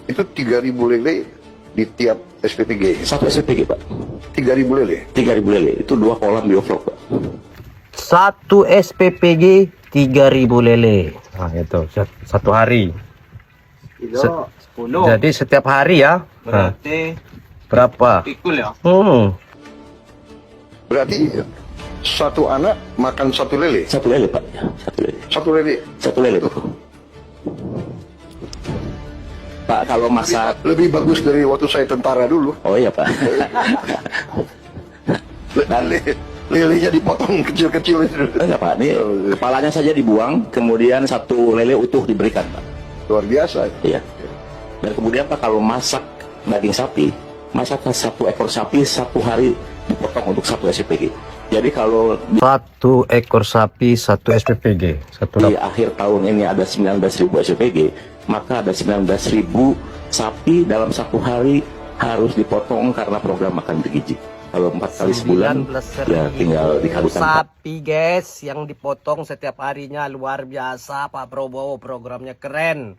Itu 3.000 lele di tiap SPPG. Satu SPPG, Pak. 3.000 lele. 3.000 lele. Itu 2 kolam bioflok, Pak. Satu SPPG 3.000 lele. Nah, itu satu hari. Kilo 10. Jadi setiap hari ya. Berarti Berapa? pikul ya. Berarti satu anak makan satu lele. Satu lele, Pak. Ya, satu lele. Satu lele. Satu lele, Pak. Pak, kalau masak... Lebih bagus dari waktu saya tentara dulu. Oh iya, Pak. Lelenya dipotong kecil-kecil itu. Enggak, Pak. Ini kepalanya saja dibuang, kemudian satu lele utuh diberikan, Pak. Luar biasa. Iya. Dan kemudian, Pak, kalau masak daging sapi, masak satu ekor sapi satu hari dipotong untuk satu SPPG. Jadi kalau Satu ekor sapi satu SPPG. di akhir tahun ini ada 19.000 SPPG, maka ada 19.000 sapi dalam satu hari harus dipotong karena program makan bergizi. Kalau 4 kali sebulan, ya tinggal dikalikan, Pak. sapi guys yang dipotong setiap harinya. Luar biasa Pak Prabowo, programnya keren.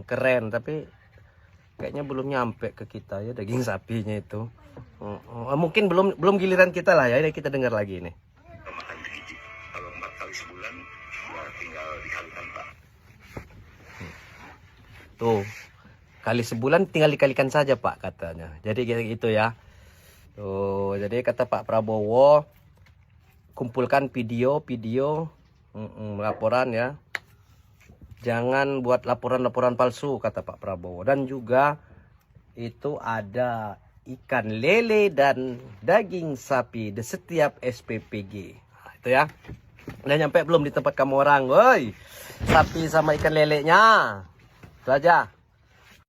Keren, tapi kayaknya belum nyampe ke kita ya daging sapinya itu. Mungkin belum giliran kita lah ya. Ini kita dengar lagi nih. Makan bergizi. Kalau 4 kali sebulan, ya tinggal dikalikan, Pak. Tuh, kali sebulan tinggal dikalikan saja Pak katanya. Jadi gitu ya. Tuh, jadi kata Pak Prabowo, kumpulkan video laporan ya. Jangan buat laporan-laporan palsu kata Pak Prabowo. Dan juga itu ada ikan lele dan daging sapi di setiap SPPG. Nah, itu ya. Udah nyampe belum di tempat kamu orang, woi? Sapi sama ikan lelenya. Itu aja.